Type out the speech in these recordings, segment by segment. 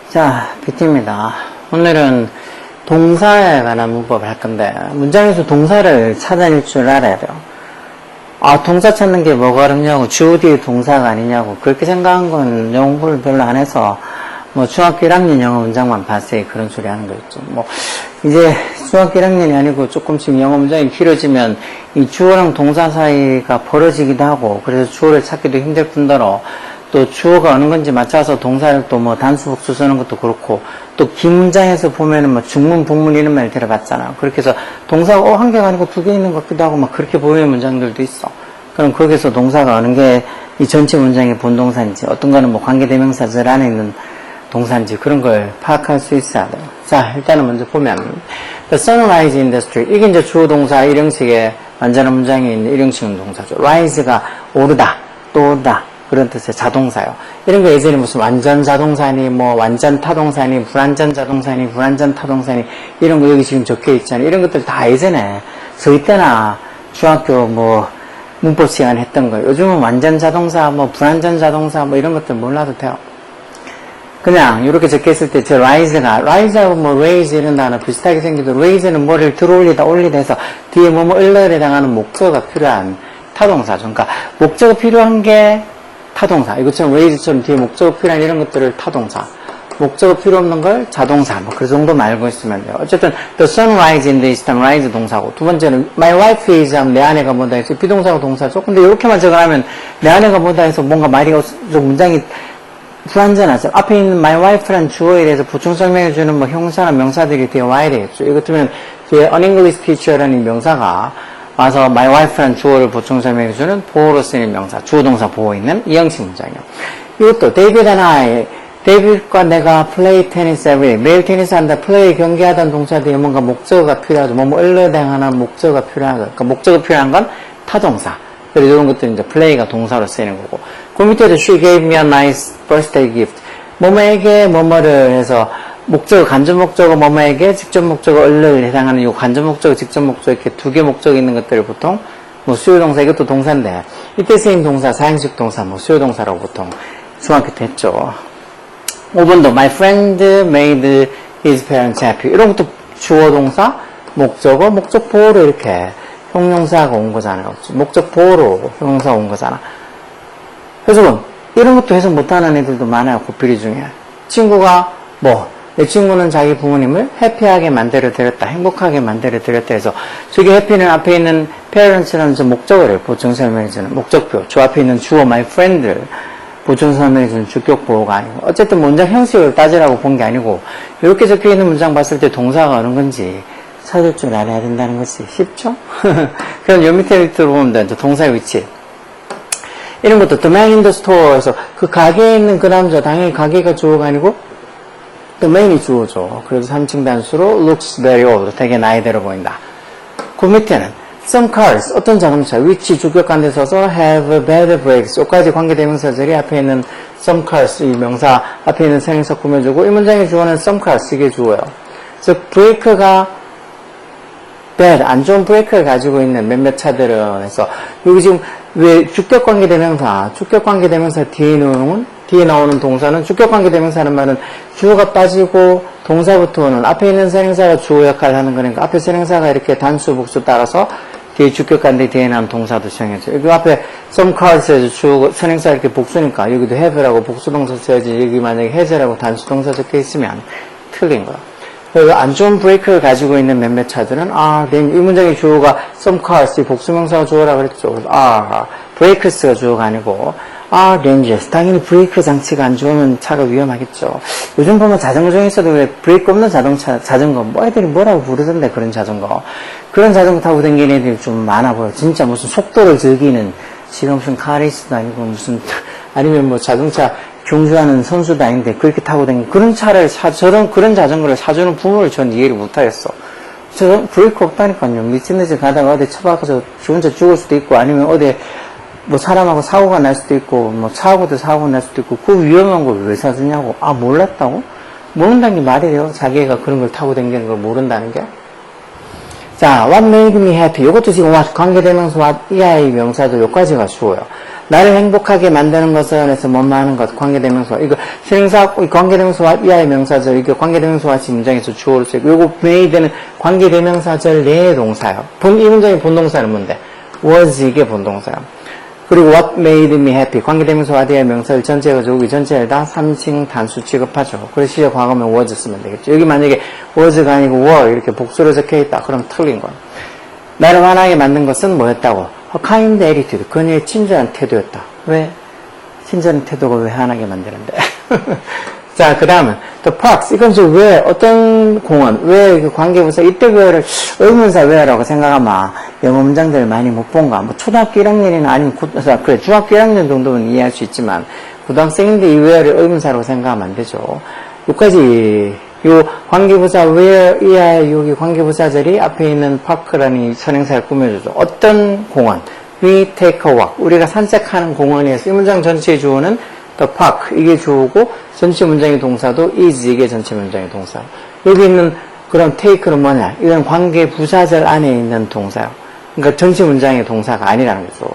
자, PT입니다. 오늘은 동사에 관한 문법을 할 건데, 문장에서 동사를 찾아낼 줄 알아야 돼요. 아, 동사 찾는 게 뭐가 어렵냐고, 주어 뒤에 동사가 아니냐고, 그렇게 생각한 건 영어 공부를 별로 안 해서, 중학교 1학년 영어 문장만 봤어요. 그런 소리 하는 거 있죠. 이제 중학교 1학년이 아니고 조금씩 영어 문장이 길어지면 이 주어랑 동사 사이가 벌어지기도 하고, 그래서 주어를 찾기도 힘들 뿐더러, 또 주어가 어느 건지 맞춰서 동사를 또 단수 복수 쓰는 것도 그렇고, 또 긴 문장에서 보면은 중문, 북문 이런 말 들어봤잖아요. 그렇게 해서 동사가 한 개가 아니고 두 개 있는 것 같기도 하고 그렇게 보이는 문장들도 있어. 그럼 거기서 동사가 어느 게 이 전체 문장의 본동사인지, 어떤 거는 관계대명사절 안에 있는 동사인지 그런 걸 파악할 수 있어야 돼요. 자, 일단은 먼저 보면 The sunrise industry, 이게 이제 주어 동사 1형식의 완전한 문장에 있는 1형식은 동사죠. rise가 오르다, 또 오다 그런 뜻의 자동사요. 이런 거 예전에 무슨 완전 자동사니, 완전 타동사니, 불완전 자동사니, 불완전 타동사니, 이런 거 여기 지금 적혀 있잖아요. 이런 것들 다 예전에 저희 때나 중학교 문법 시간 했던 거예요. 요즘은 완전 자동사, 불완전 자동사, 이런 것들 몰라도 돼요. 그냥 이렇게 적혀 있을 때 저 rise하고 raise 이런 단어 비슷하게 생기도 raise는 뭐를 들어올리다 올리다 해서 뒤에 을러에 해당하는 목적어가 필요한 타동사죠. 그러니까 목적어 필요한 게 타동사. 이것처럼 raise처럼 뒤에 목적어 필요한 이런 것들을 타동사. 목적어 필요 없는 걸 자동사. 그 정도만 알고 있으면 돼요. 어쨌든 the sunrise in the eastern rise 동사고, 두 번째는 my wife is 하면 내 아내가 뭐다 해서 비동사고 동사죠. 근데 이렇게만 적어하면 내 아내가 뭐다 해서 뭔가 말이 좀 문장이 불완전하죠. 앞에 있는 my wife란 주어에 대해서 보충 설명해주는 형사나 명사들이 되어 와야 되겠죠. 이것들은 뒤에 an English teacher라는 명사가 와서 my wife란 주어를 보충 설명해주는 보호로 쓰이는 명사, 주어 동사 보호 있는 이 형식 문장이에요. 이것도 David and I, 데이빗과 내가 play tennis every day, 매일 테니스 한다, 플레이 경기하던 동사 뒤에 뭔가 목적어가 필요하죠. 을러당하는 목적어가 필요하죠. 그러니까 목적어 필요한 건 타동사. 그래서 이런 것들은 이제 play가 동사로 쓰이는 거고. 그 밑에도 she gave me a nice birthday gift. 뭐뭐에게 뭐뭐를 해서 목적어, 간접 목적어 뭐뭐에게 직접 목적어 을를 해당하는 이 간접 목적어, 직접 목적어 이렇게 두 개 목적이 있는 것들을 보통 수요 동사, 이것도 동사인데 이때 쓰인 동사, 사행식 동사, 수요 동사라고 보통 중학교 때 했죠. 5번도 my friend made his parents happy. 이런 것도 주어 동사, 목적어, 목적 보호로 이렇게 형용사가 온 거잖아요. 목적 보호로 형용사가 온 거잖아. 그래서 이런 것도 해석 못하는 애들도 많아요. 고필이 중에. 친구가 내 친구는 자기 부모님을 해피하게 만들어드렸다. 행복하게 만들어드렸다 해서 저기 해피는 앞에 있는 parents라는 저 목적어를 보충 설명해주는 목적표. 저 앞에 있는 주어 my friend를 보충 설명해주는 주격 보호가 아니고, 어쨌든 문장 형식을 따지라고 본 게 아니고 이렇게 적혀 있는 문장 봤을 때 동사가 어느 건지 찾을 줄 알아야 된다는 것이 쉽죠? 그럼 요 밑에 들어보면 이제 동사의 위치. 이런 것도 the man in the store에서 그 가게에 있는 그 남자, 당연히 가게가 주어가 아니고 the man이 주어죠. 그래서 3층 단수로 looks very old, 되게 나이 들어 보인다. 그 밑에는 some cars, 어떤 자동차, which 주격관대 서서 have bad brakes, 여기까지 관계대명사절이 앞에 있는 some cars, 이 명사 앞에 있는 선행사 꾸며주고, 이 문장의 주어는 some cars, 이게 주어요. 즉 브레이크가 bad, 안 좋은 브레이크를 가지고 있는 몇몇 차들은 해서 여기 지금 왜 주격관계대명사 뒤에 나오는 동사는 주격관계대명사는 말은 주어가 빠지고 동사부터 오는 앞에 있는 선행사가 주어 역할을 하는 거니까 앞에 선행사가 이렇게 단수 복수 따라서 뒤에 주격관계 뒤에 나온 동사도 시행해줘. 여기 앞에 some cars에서 주어 선행사 이렇게 복수니까 여기도 have라고 복수동사 써야지. 여기 만약에 has라고 단수동사 적혀 있으면 틀린 거야. 그리고 안 좋은 브레이크를 가지고 있는 몇몇 차들은 이 문장의 주어가 some cars, 이 복수명사가 주어라고 그랬죠. 그래서 brakes가 주어가 아니고 dangerous. 당연히 브레이크 장치가 안 좋으면 차가 위험하겠죠. 요즘 보면 자전거 중에서도 왜 브레이크 없는 자전거 애들이 뭐라고 부르던데, 그런 자전거 타고 다니는 애들이 좀 많아 보여. 진짜 무슨 속도를 즐기는, 지금 무슨 카레이스도 아니고 무슨 아니면 자동차 경주하는 선수도 아닌데 그렇게 타고 다니는 그런 차를 그런 자전거를 사주는 부모를 전 이해를 못하겠어. 브레이크 없다니까요. 미친 듯이 가다가 어디 쳐박아서 지 혼자 죽을 수도 있고, 아니면 어디 사람하고 사고가 날 수도 있고, 차하고도 사고가 날 수도 있고, 그 위험한 걸 왜 사주냐고. 몰랐다고? 모른다는 게 말이 돼요? 자기가 그런 걸 타고 다니는 걸 모른다는 게? 자, what made me happy. 이것도 지금 관계대명사 what, 이 명사도 여기까지가 주어요. 나를 행복하게 만드는 것은 해서 뭐뭐 하는 것, 관계대명사. 이거 실행사, 관계대명사와 이하의 명사절, 이거 관계대명사와 지 문장에서 주어로 쓰이고, 요거 made는 관계대명사절 내의 동사요. 이 문장의 본동사는 뭔데? was 이게 본동사요. 그리고 what made me happy. 관계대명사와 이하의 명사를 전체가 저기 전체를 다 3층 단수 취급하죠. 그래서 시제 과거면 was 쓰면 되겠죠. 여기 만약에 was가 아니고 were 이렇게 복수로 적혀 있다. 그럼 틀린 거야. 나를 화나게 만든 것은 뭐였다고? A kind attitude. 그녀의 친절한 태도였다. 왜? 친절한 태도가 왜 화나게 만드는데? 자, 그 다음은 the parks. 이건 좀 왜, 어떤 공원, 왜 그 관계부사, 이때 where를 의문사 where라고 생각하면 영어 문장들을 많이 못 본가? 뭐 초등학교 1학년이나 아니면 그래, 중학교 1학년 정도는 이해할 수 있지만 고등학생인데 이 where를 의문사라고 생각하면 안 되죠. 여기까지 요 관계부사 where 이하의 여기 관계부사절이 앞에 있는 park라는 선행사를 꾸며주죠. 어떤 공원? We take a walk. 우리가 산책하는 공원에서 이 문장 전체의 주어는 the park 이게 주어고 전체 문장의 동사도 is 이게 전체 문장의 동사. 여기 있는 그런 take는 뭐냐? 이건 관계부사절 안에 있는 동사요. 그러니까 전체 문장의 동사가 아니라는 거죠.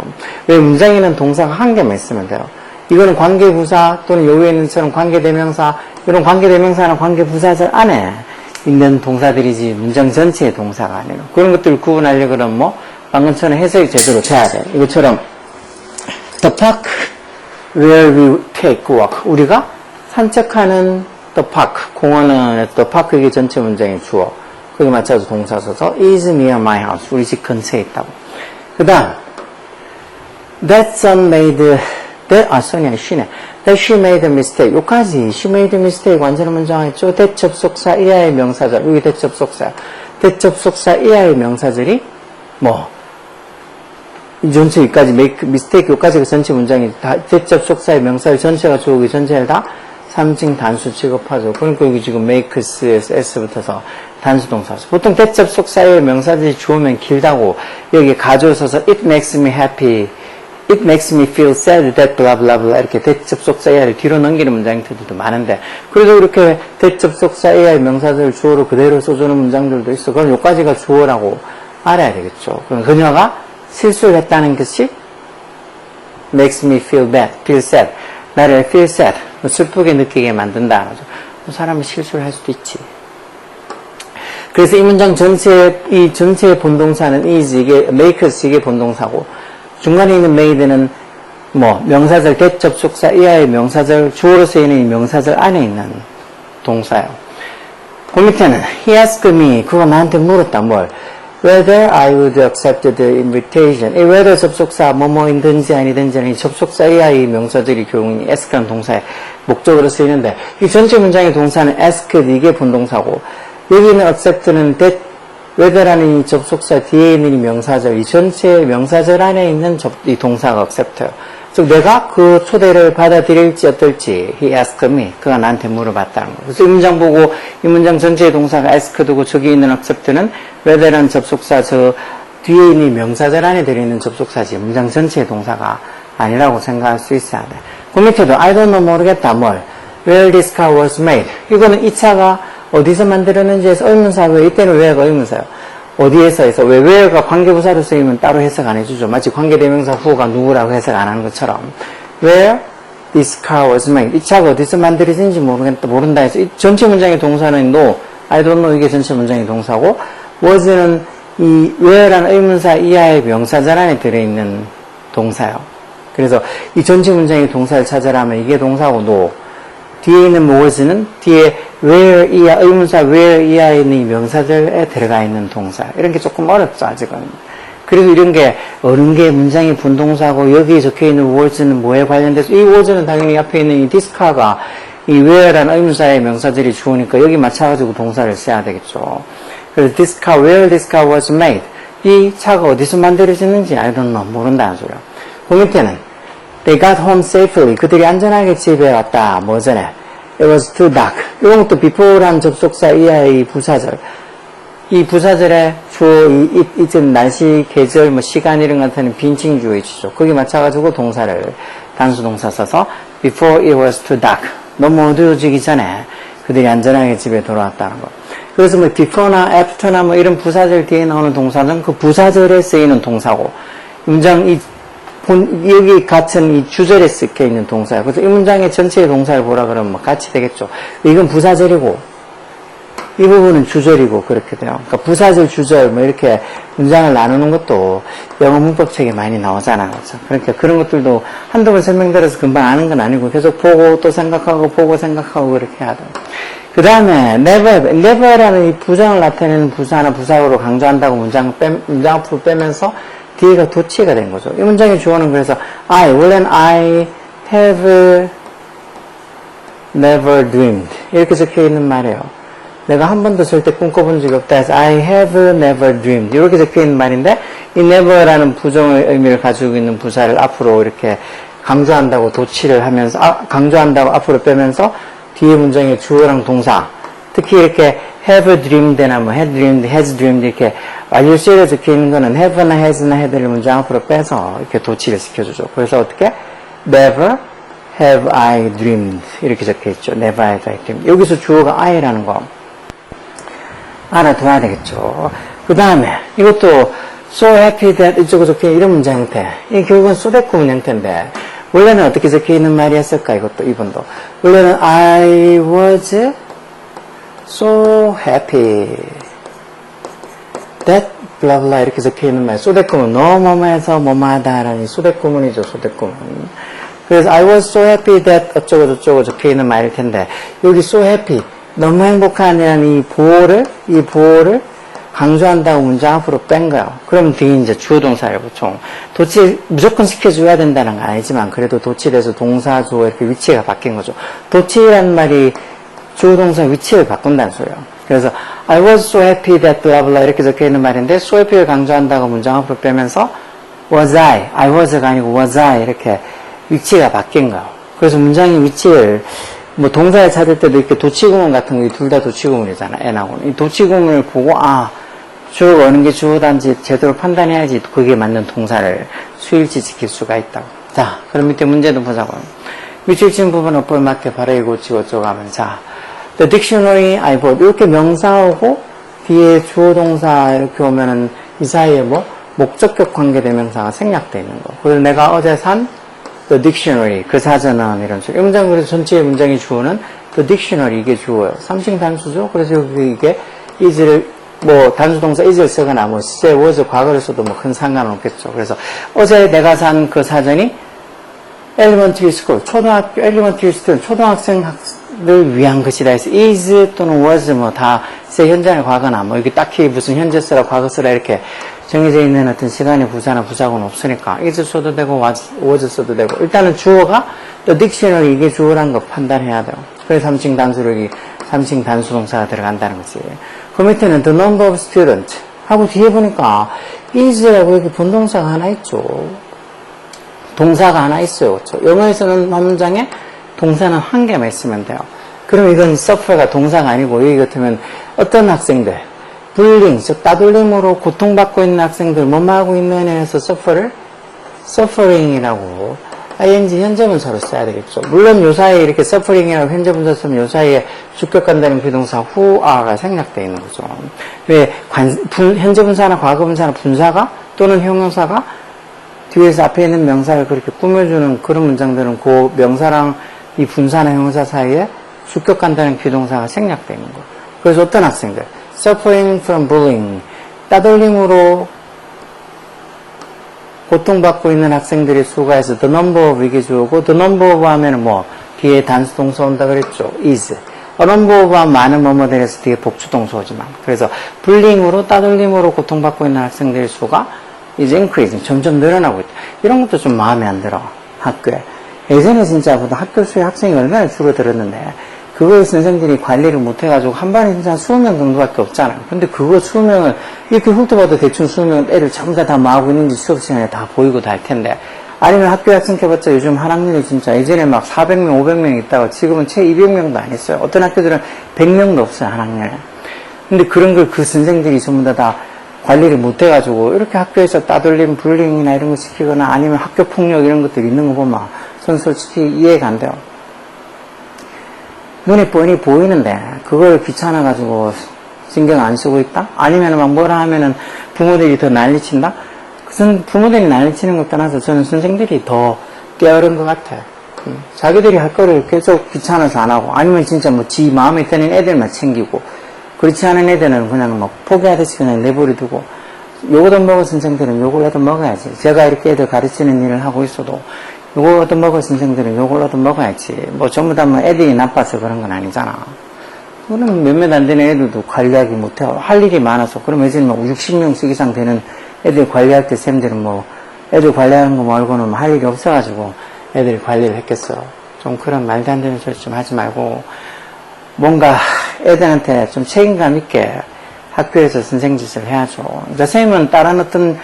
왜 문장에는 동사가 한 개만 있으면 돼요. 이거는 관계부사 또는 여기에 있는 처럼 관계대명사 이런 관계대명사나 관계부사절 안에 있는 동사들이지 문장 전체의 동사가 아니에요. 그런 것들을 구분하려고 그러면 뭐 방금처럼 해석이 제대로 돼야 돼. 이것처럼 the park where we take walk 우리가 산책하는 the park 공원은 the park 이게 전체 문장의 주어 거기 맞춰서 동사 써서 is near my house 우리 집 근처에 있다고. 그 다음 that son made son이 아니라 she네. That she made a mistake. 여기까지 she made a mistake 완전한 문장 했죠. that 접속사 이하의 명사절. 여기 that 접속사. that 접속사 이하의 명사절이 뭐 이 전체 여기까지 make mistake 여기까지가 전체 문장이 다 that 접속사의 명사절 전체가 주어기 전체를 다 3층 단수 취급하죠. 그러니까 여기 지금 makes에서 s부터서 단수 동사죠. 보통 that 접속사의 명사절이 주어면 길다고 여기 가져서서 it makes me happy. It makes me feel sad that blah blah blah 이렇게 that 접속사 이하를 뒤로 넘기는 문장들도 많은데 그래서 이렇게 that 접속사 이하의 명사절 주어로 그대로 써주는 문장들도 있어. 그럼 여기까지가 주어라고 알아야 되겠죠. 그럼 그녀가 실수를 했다는 것이 makes me feel bad, feel sad. 나를 feel sad, 슬프게 느끼게 만든다. 사람이 실수를 할 수도 있지. 그래서 이 문장 이 전체의 본동사는 is 이게 makes 이게 본동사고 중간에 있는 made는 뭐 명사절 that 접속사 이하의 명사절 주어로 쓰이는 이 명사절 안에 있는 동사예요. 그 밑에는 he asked me 그가 나한테 물었다 뭘 whether I would accept the invitation. 이 whether 접속사 뭐뭐인든지 아니든지 아니 접속사 이하의 명사절이 교훈이 ask라는 동사의 목적으로 쓰이는데 이 전체 문장의 동사는 asked 이게 본동사고 여기 있는 accept는 that whether라는 이 접속사 뒤에 있는 이 명사절, 이 전체 명사절 안에 있는 이 동사가 accept요. 즉, 내가 그 초대를 받아들일지 어떨지, he asked me. 그가 나한테 물어봤다는 거. 그래서 이 문장 보고, 이 문장 전체의 동사가 asked고, 저기 있는 accept는 whether라는 접속사, 저 뒤에 있는 이 명사절 안에 들어있는 접속사지, 문장 전체의 동사가 아니라고 생각할 수 있어야 돼. 그 밑에도, I don't know, 모르겠다, 뭘. Where this car was made. 이거는 이 차가 어디서 만들었는지에서 의문사고요. 이때는 where가 의문사예요. 어디에서 해서 왜 where가 관계부사로 쓰이면 따로 해석 안 해주죠. 마치 관계대명사 후가 누구라고 해석 안 하는 것처럼 where this car was made. 이 차가 어디서 만들어진지 모른다 해서 이 전체 문장의 동사는 no, I don't know 이게 전체 문장의 동사고 was는 이 where라는 의문사 이하의 명사절 안에 들어있는 동사예요. 그래서 이 전체 문장의 동사를 찾으라면 이게 동사고 no. 뒤에 있는 was는 뒤에 where 이하, 의문사 where 이하에 있는 이 명사절에 들어가 있는 동사. 이런 게 조금 어렵죠, 아직은. 그래서 이런 게 어른 게 문장의 분동사고 여기에 적혀 있는 was는 뭐에 관련돼서 이 was는 당연히 앞에 있는 이 this car가 이 where라는 의문사의 명사절이 주어니까 여기 맞춰가지고 동사를 써야 되겠죠. 그래서 this car, where this car was made. 이 차가 어디서 만들어졌는지 I don't know, 모른다는 소리야. 그 밑에는 They got home safely. 그들이 안전하게 집에 왔다. 뭐 전에. It was too dark. 이건 또 before란 접속사 이하의 이 부사절. 이 부사절에 주어, 이쯤 날씨, 계절, 뭐 시간 이런 같은 빈칭 주어 있죠. 거기 맞춰가지고 동사를 단수 동사 써서 before it was too dark. 너무 어두워지기 전에 그들이 안전하게 집에 돌아왔다는 거. 그래서 뭐 before나 after나 뭐 이런 부사절 뒤에 나오는 동사는 그 부사절에 쓰이는 동사고 문장 여기 같은 이 주절에 쓰여 있는 동사예요. 그래서 이 문장의 전체의 동사를 보라 그러면 뭐 같이 되겠죠. 이건 부사절이고, 이 부분은 주절이고, 그렇게 돼요. 그러니까 부사절, 주절, 뭐 이렇게 문장을 나누는 것도 영어 문법책에 많이 나오잖아요. 그렇죠? 그러니까 그런 것들도 한두 번 설명드려서 금방 아는 건 아니고 계속 보고 또 생각하고 보고 생각하고 그렇게 해야 돼요. 그 다음에 never라는 이 부정을 나타내는 부사나 부사로 강조한다고 문장 앞으로 빼면서 뒤에가 도치가 된 거죠. 이 문장의 주어는 그래서 원래는 I have never dreamed 이렇게 적혀 있는 말이에요. 내가 한 번도 절대 꿈꿔본 적이 없다 해서 I have never dreamed 이렇게 적혀 있는 말인데 이 never라는 부정의 의미를 가지고 있는 부사를 앞으로 이렇게 강조한다고 도치를 하면서 강조한다고 앞으로 빼면서 뒤에 문장의 주어랑 동사 특히 이렇게 have dreamed나 뭐 had dreamed, has dreamed 이렇게 완료시에 적혀 있는 거는 have나 has나 had를 문장 앞으로 빼서 이렇게 도치를 시켜주죠. 그래서 어떻게 never have I dreamed 이렇게 적혀 있죠. never have I dreamed 여기서 주어가 I라는 거 알아둬야 되겠죠. 그 다음에 이것도 so happy that 이쪽으로 적혀 이런 문장 형태 이 결국은 so that 구문 형태인데 원래는 어떻게 적혀 있는 말이었을까 이것도 이번도 원래는 I was so happy that blah blah 이렇게 적혀 있는 말 so that 구문 너뭐뭐해서 뭐뭐하다라는 so that 구문이죠. so that 구문 그래서 I was so happy that 어쩌고 저쩌고 적혀 있는 말일 텐데 여기 so happy 너무 행복한이라는 이 보호를 강조한다고 문장 앞으로 뺀 거예요. 그럼 뒤에 이제 주어 동사를 보통 도치 무조건 시켜줘야 된다는 건 아니지만 그래도 도치돼서 동사 주어 이렇게 위치가 바뀐 거죠. 도치라는 말이 주어 동사 위치를 바꾼다는 소리예요. 그래서 I was so happy that blah blah 이렇게 적혀 있는 말인데 so happy를 강조한다고 문장 앞으로 빼면서 was I was가 아니고 was I 이렇게 위치가 바뀐 거예요. 그래서 문장의 위치를 뭐 동사를 찾을 때도 이렇게 도치구문 같은 거 둘 다 도치구문이잖아. n하고는 이 도치구문을 보고 주어가 어느 게 주어단지 제대로 판단해야지 그게 맞는 동사를 수일치 지킬 수가 있다고. 자, 그럼 밑에 문제도 보자고요. 밑줄 친 부분 어법에 맞게 바로 고치고 어쩌고 하면 자, the dictionary I bought 이렇게 명사하고 뒤에 주어 동사 이렇게 오면은 이 사이에 뭐 목적격 관계 대명사가 생략되어 있는 거. 그래서 내가 어제 산 the dictionary 그 사전은 이런 식으로 이 문장 그래서 전체의 문장의 주어는 the dictionary 이게 주어예요. 삼식 단수죠. 그래서 여기 이게 is를 뭐 단수 동사 is를 쓰거나 뭐 say was 과거를 써도 뭐 큰 상관은 없겠죠. 그래서 어제 내가 산 그 사전이 elementary school 초등학교 elementary student 초등학생을 위한 것이다 해서 is 또는 was 뭐 다 say 현재나 과거나 뭐 이게 딱히 무슨 현재 쓰라 과거 쓰라 이렇게 정해져 있는 어떤 시간의 부사나 부사고는 없으니까 is 써도 되고 was 써도 되고 일단은 주어가 the dictionary 이게 주어라는 거 판단해야 돼요. 그래서 삼칭 단수력이 삼칭 단수 동사가 들어간다는 거지. 그 밑에는 the number of students 하고 뒤에 보니까 is라고 이렇게 본동사가 하나 있죠. 동사가 하나 있어요. 그렇죠? 영어에서는 한 문장에 동사는 한 개만 있으면 돼요. 그럼 이건 suffer가 동사가 아니고 여기 같으면 어떤 학생들 불링, 즉 따돌림으로 고통받고 있는 학생들 뭐뭐 하고 있는 애에서 suffering이라고 ing 현재분사로 써야 되겠죠. 물론 요 사이에 이렇게 suffering이라고 현재분사 쓰면 요 사이에 주격간다는 비동사 who are가 생략되어 있는 거죠. 왜 현재분사나 과거분사나 분사가 또는 형용사가 뒤에서 앞에 있는 명사를 그렇게 꾸며주는 그런 문장들은 그 명사랑 이 분사나 형용사 사이에 주격간다는 비동사가 생략되어 있는 거예요. 그래서 어떤 학생들 suffering from bullying 따돌림으로 고통받고 있는 학생들의 수가 해서 the number of 이게 주어고 the number of 하면은 뭐 뒤에 단수 동사 온다 그랬죠. is a number of 하면 많은 뭐뭐들에서 뒤에 복수 동사 오지만 그래서 bullying으로 따돌림으로 고통받고 있는 학생들의 수가 is increasing 점점 늘어나고 있다. 이런 것도 좀 마음에 안 들어. 학교에 예전에 진짜 보다 학교 수의 학생이 얼마나 줄어들었는데 그걸 선생님들이 관리를 못해가지고 한 반에 진짜 20명 정도밖에 없잖아요. 근데 그거 20명을 이렇게 훑어봐도 대충 20명 애들 전부 다 뭐 하고 있는지 수업 시간에 다 보이고 다 할 텐데 아니면 학교 학생 해봤자 요즘 한 학년이 진짜 예전에 막 400명, 500명 있다가 지금은 채 200명도 안 있어요. 어떤 학교들은 100명도 없어요, 한 학년에. 근데 그런 걸 그 선생들이 전부 다 관리를 못해가지고 이렇게 학교에서 따돌림, 불링이나 이런 거 시키거나 아니면 학교 폭력 이런 것들 있는 거 보면 전 솔직히 이해가 안 돼요. 눈에 뻔히 보이는데 그걸 귀찮아가지고 신경 안 쓰고 있다? 아니면 막 뭐라 하면은 부모들이 더 난리친다? 그것은 부모들이 난리치는 것 떠나서 저는 선생들이 더 깨어른 것 같아요. 자기들이 할 거를 계속 귀찮아서 안 하고, 아니면 진짜 뭐 지 마음에 드는 애들만 챙기고, 그렇지 않은 애들은 그냥 뭐 포기하듯이 그냥 내버려 두고, 요거 얻어먹을 선생들은 요걸 얻어먹어야지. 제가 이렇게 애들 가르치는 일을 하고 있어도, 요걸 얻어먹을 선생들은 요걸 얻어먹어야지. 뭐 전부 다 뭐 애들이 나빠서 그런 건 아니잖아. 그럼 몇몇 안 되는 애들도 관리하기 못해. 할 일이 많아서. 그럼 예전에 뭐 60명씩 이상 되는 애들 관리할 때 쌤들은 뭐, 애들 관리하는 거 말고는 뭐 할 일이 없어가지고 애들이 관리를 했겠어. 좀 그런 말도 안 되는 소리 좀 하지 말고, 뭔가 애들한테 좀 책임감 있게 학교에서 선생 짓을 해야죠. 그러니까 선생님은 다른 어떤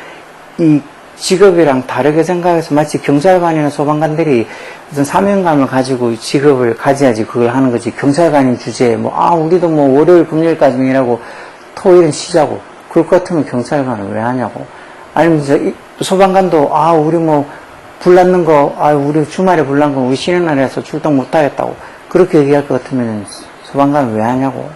이 직업이랑 다르게 생각해서 마치 경찰관이나 소방관들이 어떤 사명감을 가지고 직업을 가져야지 그걸 하는 거지. 경찰관인 주제에 뭐, 우리도 뭐 월요일 금요일까지 일하고 토요일은 쉬자고. 그럴 것 같으면 경찰관을 왜 하냐고. 아니면 소방관도, 우리 뭐, 불 났는 거, 우리 주말에 불 난 거 우리 쉬는 날이라서 출동 못 하겠다고. 그렇게 얘기할 것 같으면 소방관을 왜 하냐고.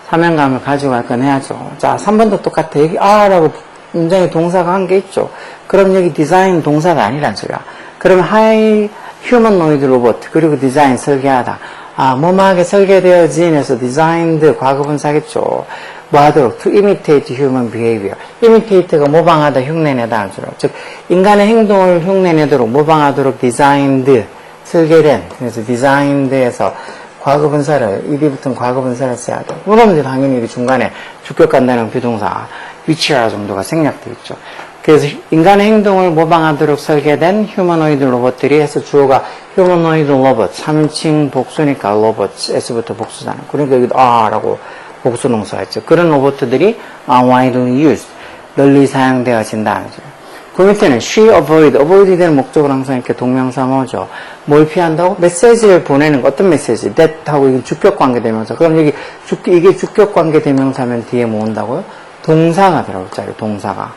사명감을 가지고 할 건 해야죠. 자, 3번도 똑같아. 여기 라고 문장에 동사가 한 게 있죠. 그럼 여기 디자인 동사가 아니란 소리야. 그럼 하이 휴머노이드 로봇 그리고 디자인 설계하다. 뭐뭐하게 설계되어진 해서 designed 과거분사겠죠. 뭐 하도록 to imitate human behavior. imitate가 모방하다, 흉내내다. 즉 인간의 행동을 흉내내도록 모방하도록 designed 설계된. 그래서 designed에서 과거분사를 입이 붙은 과거분사를 써야 돼. 그러면 당연히 중간에 주격간다는 비동사 위치라 정도가 생략되어 있죠. 그래서 인간의 행동을 모방하도록 설계된 휴머노이드 로봇들이 해서 주어가 휴머노이드 로봇 3인칭 복수니까 로봇 S부터 복수잖아. 그러니까 여기도 라고 복수동사가 있죠. 그런 로봇들이 widely used 널리 사용되어진다는 거죠. 그 밑에는 she avoid 되는 목적으로 항상 이렇게 동명사 뭐죠. 뭘 피한다고? 메시지를 보내는 거. 어떤 메시지? that 하고 이게 주격관계 대명사. 그럼 여기 이게 주격관계 대명사면 뒤에 뭐 온다고요? 동사가 들어오잖아요. 동사가.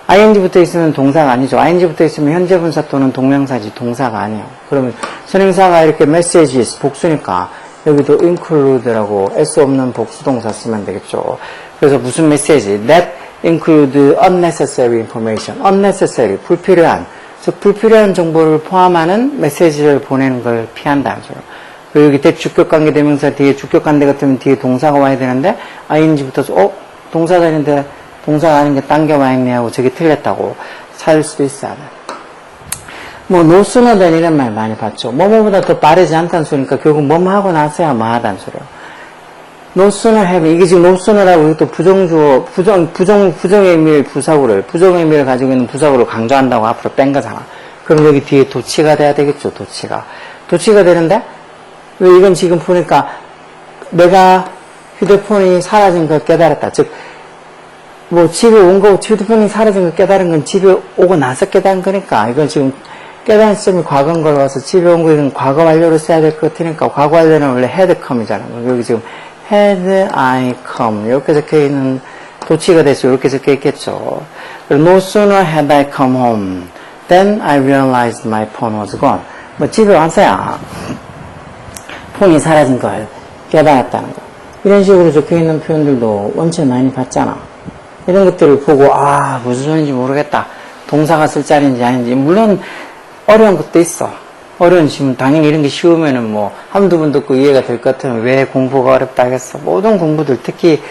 ing 붙어 있으면 동사가 아니죠. ing 붙어 있으면 현재 분사 또는 동명사지 동사가 아니에요. 그러면 선행사가 이렇게 messages 복수니까 여기도 include라고 s 없는 복수동사 쓰면 되겠죠. 그래서 무슨 메시지? that include unnecessary information. unnecessary, 불필요한. 즉 불필요한 정보를 포함하는 메시지를 보내는 걸 피한다는 거죠. 그리고 여기 that 주격관계 대명사 뒤에 주격관계 같으면 뒤에 동사가 와야 되는데 ing 붙어서 동사가 아닌데 동사가 아닌 게 당겨와 있네 하고 저게 틀렸다고 찾을 수도 있어요. 뭐 no sooner than 이런 말 많이 봤죠. 뭐뭐보다 더 빠르지 않다는 소리니까 결국 뭐뭐 하고 나서야 뭐 하다는 소리예요. no sooner have 이게 지금 no sooner라고 이것도 부정주어 부정의 의미를 부정의 의미를 가지고 있는 부사구를 강조한다고 앞으로 뺀 거잖아. 그럼 여기 뒤에 도치가 돼야 되겠죠. 도치가 되는데 왜 이건 지금 보니까 내가 휴대폰이 사라진 걸 깨달았다. 즉 뭐 집에 온 거 휴대폰이 사라진 걸 깨달은 건 집에 오고 나서 깨달은 거니까 이건 지금 깨달은 시점이 과거인 걸 와서 집에 온 거 이건 과거 완료로 써야 될 것 같으니까 과거 완료는 원래 had come이잖아. 여기 지금 had I come 이렇게 적혀 있는 도치가 돼서 이렇게 적혀 있겠죠. No sooner had I come home than I realized my phone was gone. 뭐 집에 왔어야 폰이 사라진 걸 깨달았다는 거. 이런 식으로 적혀 있는 표현들도 원체 많이 봤잖아. 이런 것들을 보고 무슨 소리인지 모르겠다. 동사가 쓸 자리인지 아닌지. 물론 어려운 것도 있어. 어려운 질문 당연히 이런 게 쉬우면은 뭐 한두 번 듣고 이해가 될 것 같으면 왜 공부가 어렵다 하겠어. 모든 공부들 특히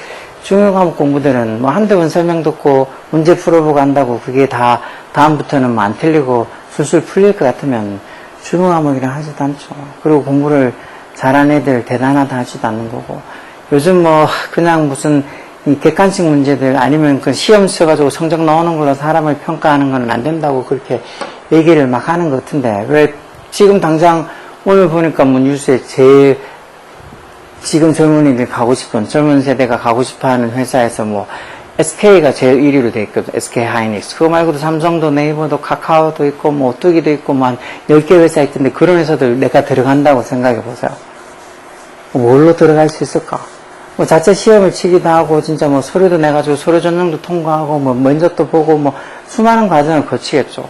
중요 과목 공부들은 뭐 한두 번 설명 듣고 문제 풀어보고 한다고 그게 다 다음부터는 뭐 안 틀리고 술술 풀릴 것 같으면 중요 과목이랑 하지도 않죠. 그리고 공부를 잘하는 애들 대단하다 하지도 않는 거고. 요즘 뭐 그냥 무슨 이 객관식 문제들 아니면 그 시험 써가지고 성적 나오는 걸로 사람을 평가하는 건 안 된다고 그렇게 얘기를 막 하는 것 같은데 왜 지금 당장 오늘 보니까 뭐 뉴스에 제일 지금 젊은이들 젊은 세대가 가고 싶어 하는 회사에서 뭐 SK가 제일 1위로 돼 있거든. SK 하이닉스. 그거 말고도 삼성도 네이버도 카카오도 있고 뭐 오뚜기도 있고 뭐 한 10개 회사 있던데 그런 회사들 내가 들어간다고 생각해 보세요. 뭘로 들어갈 수 있을까? 뭐 자체 시험을 치기도 하고 진짜 뭐 서류도 내가지고 서류 전형도 통과하고 뭐 면접도 보고 뭐 수많은 과정을 거치겠죠.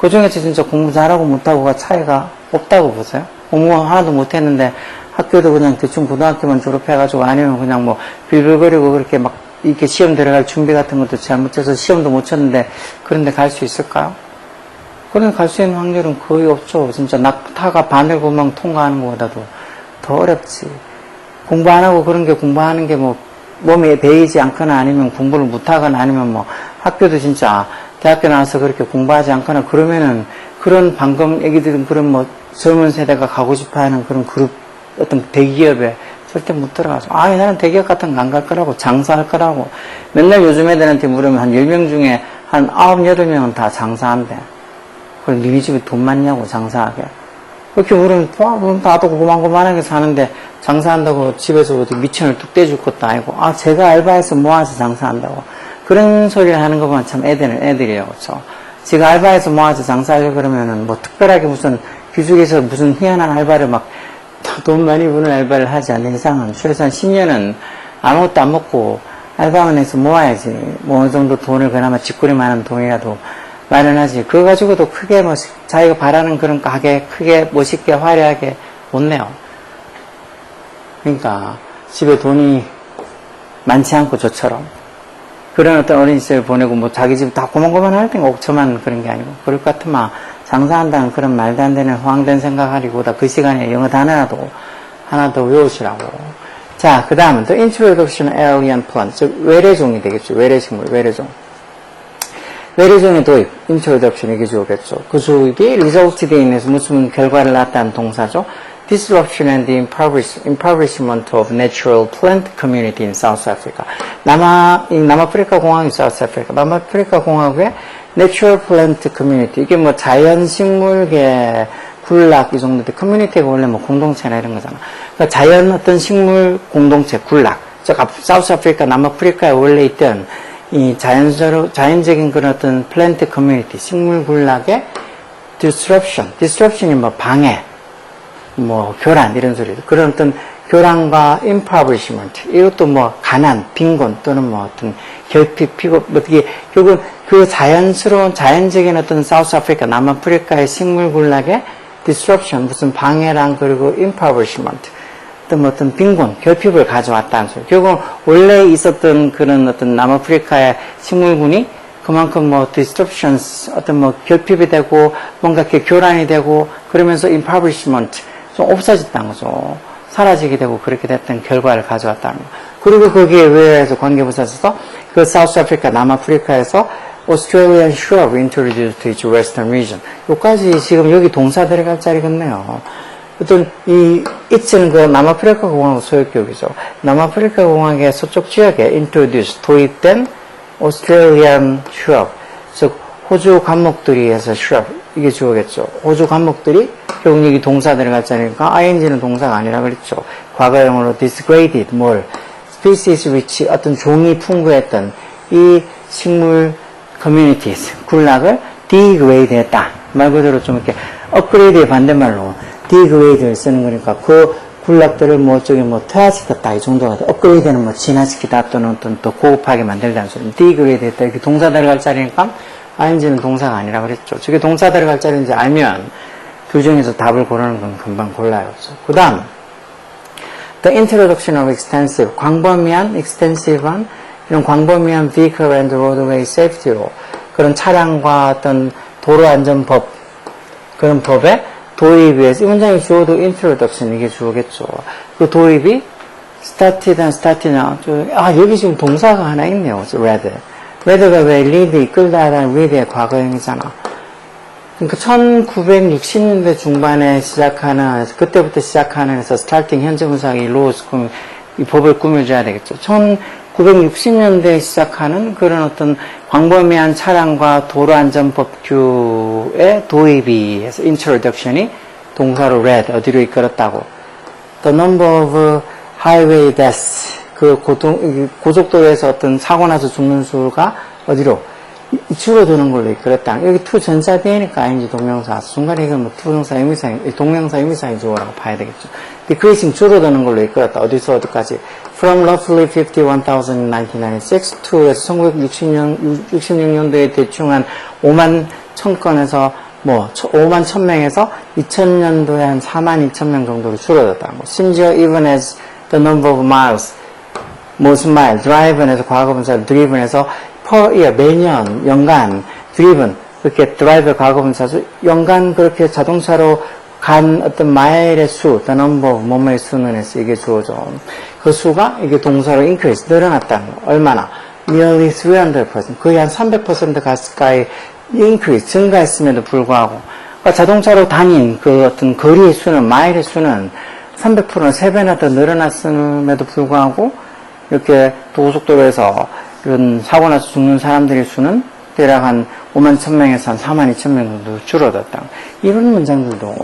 그 중에서 진짜 공부 잘하고 못하고가 차이가 없다고 보세요. 공부 하나도 못했는데 학교도 그냥 대충 고등학교만 졸업해가지고 아니면 그냥 뭐 빌빌거리고 그렇게 막 이렇게 시험 들어갈 준비 같은 것도 잘못해서 시험도 못 쳤는데 그런데 갈 수 있을까요? 그런데 갈 수 있는 확률은 거의 없죠. 진짜 낙타가 바늘구멍 통과하는 것보다도 더 어렵지. 공부 안 하고 그런 게 공부하는 게 뭐 몸에 배이지 않거나 아니면 공부를 못하거나 아니면 뭐 학교도 진짜 대학교 나와서 그렇게 공부하지 않거나 그러면은 그런 방금 얘기들은 그런 뭐 젊은 세대가 가고 싶어 하는 그런 그룹 어떤 대기업에 절대 못 들어가서 나는 대기업 같은 거 안 갈 거라고 장사할 거라고 맨날 요즘 애들한테 물으면 한 10명 중에 한 9, 8명은 다 장사한대. 그럼 니네 집에 돈 많냐고 장사하게. 그렇게 물으면 나도 고만고만하게 사는데 장사한다고 집에서 어디 미천을 뚝 떼줄 것도 아니고 제가 알바해서 모아서 장사한다고 그런 소리를 하는 거 보면 참 애들이에요. 그렇죠? 지가 알바해서 모아서 장사하려고 그러면은 뭐 특별하게 무슨 규죽에서 무슨 희한한 알바를 막 돈 많이 버는 알바를 하지 않는 이상은 최소한 10년은 아무것도 안 먹고 알바만 해서 모아야지. 뭐 어느 정도 돈을 그나마 쥐꼬리만한 돈이라도 마련하지. 그거 가지고도 크게 뭐 자기가 바라는 그런 가게 크게 멋있게 화려하게 못 내요. 그러니까 집에 돈이 많지 않고 저처럼 그런 어떤 어린 시절 보내고 뭐 자기 집 다 고만고만 할 땐 옥저만 그런 게 아니고 그럴 것 같으면 장사한다는 그런 말도 안 되는 허황된 생각하리보다 그 시간에 영어 단어라도 하나 더 외우시라고. 자, 그 다음은 The Introduction Alien Plant, 즉 외래종이 되겠죠. 외래식물, 외래종. 외래종의 도입, Introduction 이게 주어겠죠. 그 주입이 resulted in에서 무슨 결과를 낳았다는 동사죠. Disruption and the impoverishment of natural plant community in South Africa. 남아프리카 공화국이 South Africa. 남아프리카 공화국의 Natural Plant Community. 이게 뭐 자연식물계 군락 이 정도인데 커뮤니티가 원래 뭐 공동체나 이런 거잖아. 그러니까 자연 어떤 식물 공동체 군락. 즉 사우스 아프리카, 남아프리카에 원래 있던 이 자연적인 그런 어떤 플랜트 커뮤니티, 식물 군락의 disruption이 뭐 방해, 뭐 교란 이런 소리들. 그런 어떤 교란과 impoverishment, 이것도 뭐 가난, 빈곤 또는 뭐 어떤 결핍, 피고 어떻게 결국은 그 자연적인 어떤 사우스 아프리카, 남아프리카의 식물 군락의 disruption, 무슨 방해랑 그리고 impoverishment, 어떤 빈곤, 결핍을 가져왔다는 소리. 결국은 원래 있었던 그런 어떤 남아프리카의 식물군이 그만큼 뭐 disruptions, 어떤 뭐 결핍이 되고 뭔가 이렇게 교란이 되고 그러면서 impoverishment 좀 없어졌다는 거죠. 사라지게 되고 그렇게 됐던 결과를 가져왔다는 거. 그리고 거기에 의해서 관계부사에서 그 사우스 아프리카, 남아프리카에서 Australian shrub introduced to its western region. 여기까지 지금 여기 동사 들어갈 자리겠네요. 어떤 it는 그 남아프리카 공화국 소유격이죠. 남아프리카 공화국의 서쪽 지역에 introduced, 도입된 Australian shrub, 즉 호주 감목들이 해서 shrub, 이게 주어겠죠. 호주 감목들이 결국 여기 동사 들어갈 자리니까 ing는 동사가 아니라 그랬죠. 과거형으로 disgraded, species rich, 어떤 종이 풍부했던 이 식물 communities, 군락을 degrade 했다. 말 그대로 좀 이렇게 upgrade의 반대말로 degrade를 쓰는 거니까 그 군락들을 퇴화시켰다. 이 정도가 돼. upgrade는 진화시키다 또는 어떤 또 고급하게 만들다는 소리. degrade 했다. 이렇게 동사 들어갈 자리니까 ing는 동사가 아니라 그랬죠. 저게 동사 들어갈 자리인지 알면 그 중에서 답을 고르는 건 금방 골라요. 그 다음, the introduction of extensive, 광범위한, extensive한, 이런 광범위한 vehicle and roadway safety로 그런 차량과 어떤 도로안전법, 그런 법의 도입에 의해서, 이 문장이 주어도 introduction, 이게 주어겠죠. 그 도입이 여기 지금 동사가 하나 있네요. red가 왜 lead, 이끌다라는 lead의 과거형이잖아. 그러니까 1960년대 중반에 그때부터 시작하는 해서 스타팅 현재 분사기 이 법을 꾸며줘야 되겠죠. 1960년대에 시작하는 그런 어떤 광범위한 차량과 도로안전법규의 도입이 해서 introduction이 동사로 read, 어디로 이끌었다고. The number of highway deaths, 고속도로에서 어떤 사고 나서 죽는 수가 어디로? 줄어드는 걸로 이끌었다. 여기 to 전사 뒤에니까 ing 동명사. 중간에 이건 투동사 동명사 의미사인 주어라고 봐야 되겠죠. decreasing 줄어드는 걸로 이끌었다. 어디서 어디까지? From roughly 51,000 in 1996 to 1966년도에 대충 한 5만 1000건에서 5만 1000명에서 2000년도에 한 4만 2000명 정도로 줄어들었다는 거. 심지어 even as the number of miles, 무슨 말, drive에서 과거분사, driven에서 per year, 매년, 연간, driven, 그렇게 drive 과거분사죠. 연간 그렇게 자동차로 간 어떤 마일의 수, the number, 뭐뭐의 수는 해서 이게 주어져. 그 수가 이게 동사로 increase, 늘어났다는 거. 얼마나? nearly 300%. 거의 한 300% 가까이 increase, 증가했음에도 불구하고. 그러니까 자동차로 다닌 그 어떤 거리의 수는, 마일의 수는 300%는 3배나 더 늘어났음에도 불구하고, 이렇게 고속도로에서 이런 사고 나서 죽는 사람들의 수는 대략 한 5만 1,000명에서 한 4만 2천 명 정도 줄어들었다. 이런 문장들도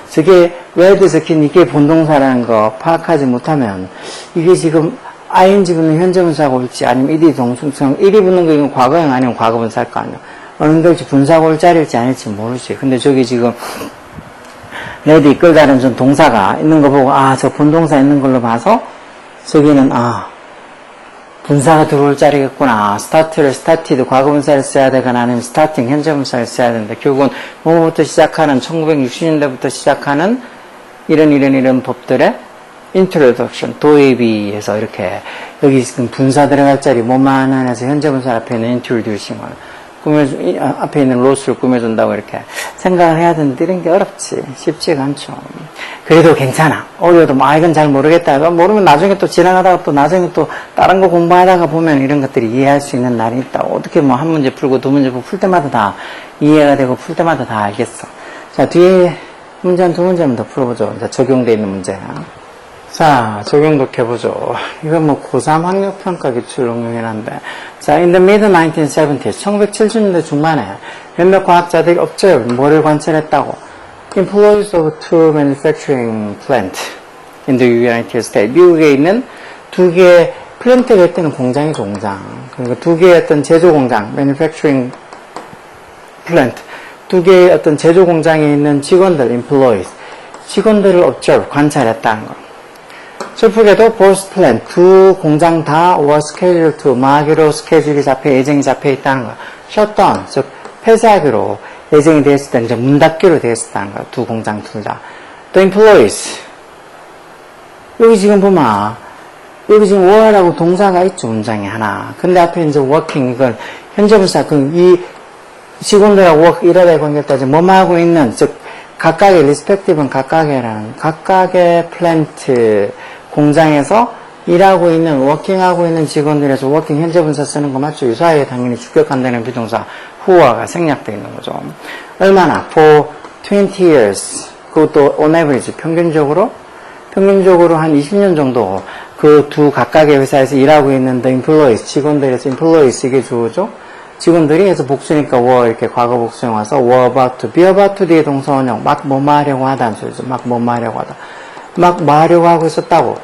저게 where에서 긴 이게 본동사라는 거 파악하지 못하면 이게 지금 ing 붙는 현재분사가 올지 아니면 ed 동승성 1이 붙는 거 이건 과거형 아니면 과거분사일 거 아니야. 어느 걸지 분사가 올 자리일지 아닐지 모르지. 근데 저기 지금 레드 이끌다는 전 동사가 있는 거 보고 아 저 본동사 있는 걸로 봐서 저기는 분사가 들어올 자리겠구나. started 과거분사를 써야 되거나 아니면 starting 현재분사를 써야 되는데 결국은 뭐부터 시작하는 1960년대부터 시작하는 이런 법들의 introduction 도입이해서 이렇게 여기 지금 분사 들어갈 자리 뭐만 해서 현재분사 앞에 있는 introducing을 앞에 있는 로스를 꾸며준다고 이렇게 생각을 해야 되는데 이런 게 어렵지. 쉽지가 않죠. 그래도 괜찮아. 어려도 이건 잘 모르겠다. 모르면 나중에 또 지나가다가 또 나중에 또 다른 거 공부하다가 보면 이런 것들이 이해할 수 있는 날이 있다. 어떻게 뭐 한 문제 풀고 두 문제 풀고 풀 때마다 다 이해가 되고 풀 때마다 다 알겠어. 자, 뒤에 문제 한 두 문제만 더 풀어보죠. 이제 적용되어 있는 문제. 자, 적용도 해보죠. 이건 뭐 고3 학력평가 기출 응용이긴 한데. 자, in the mid 1970s, 1970년대 중반에 몇몇 과학자들이 observed, 뭐를 관찰했다고? Employees of two manufacturing plant in the United States. 미국에 있는 두 개의 플랜트가 있다는 공장이죠, 공장. 그러니까 두 개의 어떤 제조 공장, manufacturing plant. 두 개의 어떤 제조 공장에 있는 직원들, employees. 직원들을 observe, 관찰했다는 거. 슬프게도 both plant, 두 공장 다 were scheduled to, 마기로 스케줄이 예정이 잡혀 있다는 거. shutdown, 즉 폐쇄하기로 예정이 되었을 때 이제 문 닫기로 되었다는 거. 두 공장 둘 다. The employees. 여기 지금 보면 여기 지금 were라고 동사가 있죠, 문장에 하나. 근데 앞에 이제 working 이건 현재분사 이 직원들하고 work 일하다 관계를 따지면 뭐만 하고 있는 즉 각각의 respective는 각각의 플랜트 공장에서 일하고 있는, 워킹하고 있는 직원들에서 워킹 현재분사 쓰는 거 맞죠? 유사하게 당연히 주격한다는 비동사 who가 생략되어 있는 거죠. 얼마나? For 20 years. 그것도 on average, 평균적으로 한 20년 정도 그 두 각각의 회사에서 일하고 있는 the employees, 직원들에서 employees 이게 주어죠? 직원들이 해서 복수니까 were 이렇게 과거 복수형 와서 were about to, be about to 뒤에 동사원형 막 뭐 하려고 하다는 소리죠. 막 뭐 하려고 하다. 막 뭐 하려고 하고 있었다고.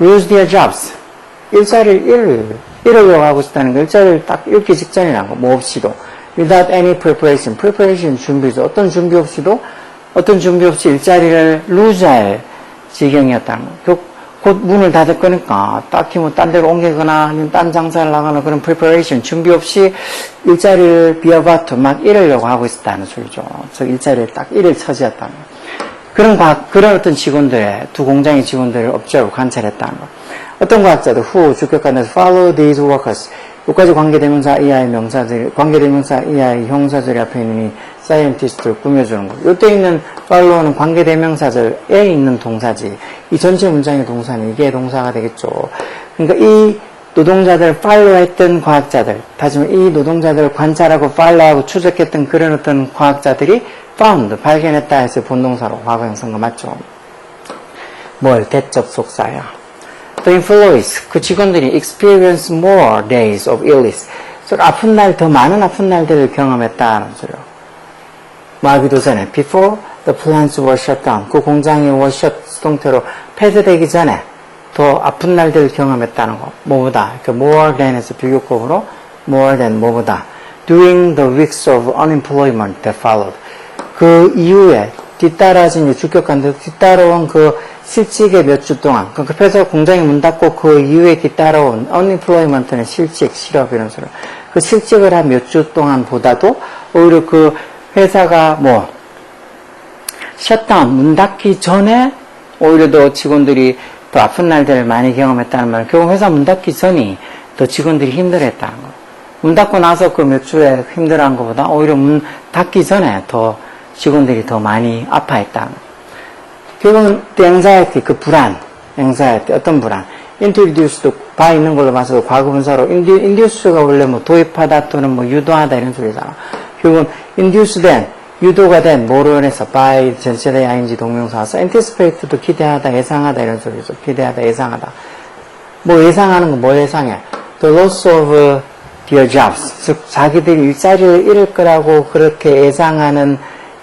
lose their jobs. 일자리를 잃으려고 하고 있었다는 거. 일자리를 딱 잃기 직전이라는 거. 뭐 없이도. without any preparation. preparation 준비죠. 어떤 준비 없이 일자리를 lose할 지경이었다는 거. 곧 문을 닫을 거니까 딱히 뭐 딴 데로 옮기거나 아니면 딴 장사를 나가는 그런 preparation 준비 없이 일자리를 be about to 막 잃으려고 하고 있었다는 소리죠. 저 일자리를 딱 잃을 처지였다는 거. 그런 어떤 직원들의 두 공장의 직원들을 observe 관찰했다는 거. 어떤 과학자들 who 주격관에서 follow these workers 여기까지 관계대명사 이하의 명사들 관계대명사 이하의 형사들이 앞에 있는 이 scientist를 꾸며주는 거. 요때 있는 follow는 관계대명사절에 있는 동사지. 이 전체 문장의 동사는 이게 동사가 되겠죠. 그러니까 이 노동자들 follow했던 과학자들, 다시 말해 이 노동자들을 관찰하고 follow하고 추적했던 그런 어떤 과학자들이 found, 발견했다 해서 본동사로 과거형 쓴 거 맞죠? 뭘? 대접속사야. The employees, 그 직원들이 experience more days of illness. 아픈 날, 더 많은 아픈 날들을 경험했다는 소리요. 마기도 전에, before the plants were shut down. 그 공장이 were shut, 수동태로 폐쇄되기 전에 더 아픈 날들을 경험했다는 거. 뭐보다, 그 more than에서 비교급으로 more than 뭐보다. During the weeks of unemployment that followed. 그 이후에 뒤따라진 주격관들 뒤따라온 그 실직의 몇 주 동안 그 회사 공장이 문 닫고 그 이후에 뒤따라온 unemployment는 실직, 실업 이런 소리. 그 실직을 한 몇 주 동안보다도 오히려 그 회사가 셧다운 문 닫기 전에 오히려 더 직원들이 또 아픈 날들을 많이 경험했다는 말은 결국 회사 문 닫기 전이 더 직원들이 힘들어했다는 거. 문 닫고 나서 그 몇 주에 힘들어한 것보다 오히려 문 닫기 전에 더 직원들이 더 많이 아파했다는 거. 결국은 anxiety, 그 불안, anxiety, 어떤 불안. introduce도 봐 있는 걸로 봐서도 과거분사로 induce가 원래 뭐 도입하다 또는 뭐 유도하다 이런 소리잖아. 결국은 induce 된, 유도가 된 뭐로 인해서 by 전체의 ing 동명사서 anticipate도 기대하다, 예상하다 이런 소리죠. 기대하다, 예상하다. 뭐 예상하는 건 뭐 예상해? The loss of their jobs. 즉 자기들이 일자리를 잃을 거라고 그렇게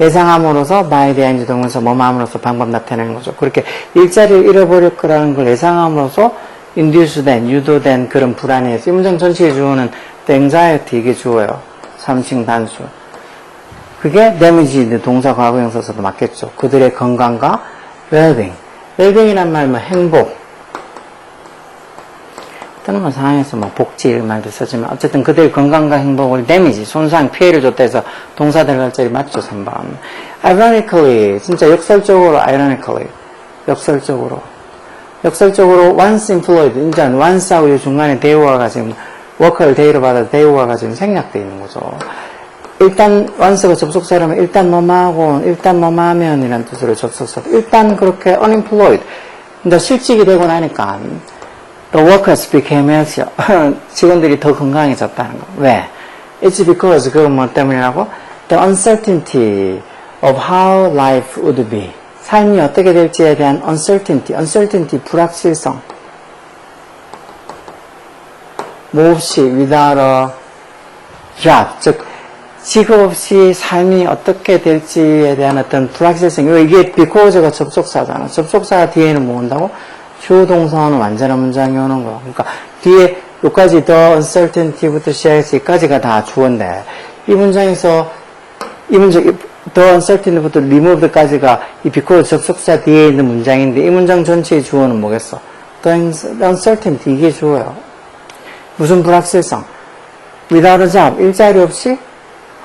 예상함으로써 by the ing 동명사 뭐함으로써 방법 나타내는 거죠. 그렇게 일자리를 잃어버릴 거라는 걸 예상함으로써 induce 된, 유도된 그런 불안에서 이 문장 전체의 주어는 the anxiety 이게 주어요. 3층 단수. 그게 damage 동사 과거형사서도 맞겠죠. 그들의 건강과 well-being. well-being이란 말, 뭐 행복. 어떤 건 상황에서 뭐 복지 이런 말도 쓰지만 어쨌든 그들의 건강과 행복을 damage, 손상, 피해를 줬다 해서 동사 들어갈 자리 맞죠, 3번. ironically, 진짜 역설적으로 ironically, 역설적으로 once employed, 이제 once하고 이 중간에 they와가 지금 워커를 they로 받아서 they와가 지금 생략되어 있는 거죠. 일단 once가 접속사라면 일단 뭐하면 이란 뜻으로 접속사. 일단 그렇게 unemployed, 이제 실직이 되고 나니까 the workers became healthier. 직원들이 더 건강해졌다는 거. 왜? It's because 그건 뭐 때문이라고? The uncertainty of how life would be. 삶이 어떻게 될지에 대한 uncertainty, 불확실성. 뭐 없이 without a job, 즉 직업 없이 삶이 어떻게 될지에 대한 어떤 불확실성. 이게 because가 접속사잖아. 접속사가 뒤에는 뭐 온다고? 주어 동사는 완전한 문장이 오는 거. 그러니까 뒤에 여기까지 the uncertainty부터 시작해서 여기까지가 다 주어인데 이 문장에서 the uncertainty부터 removed까지가 이 because 접속사 뒤에 있는 문장인데 이 문장 전체의 주어는 뭐겠어? the uncertainty 이게 주어요. 무슨 불확실성? without a job 일자리 없이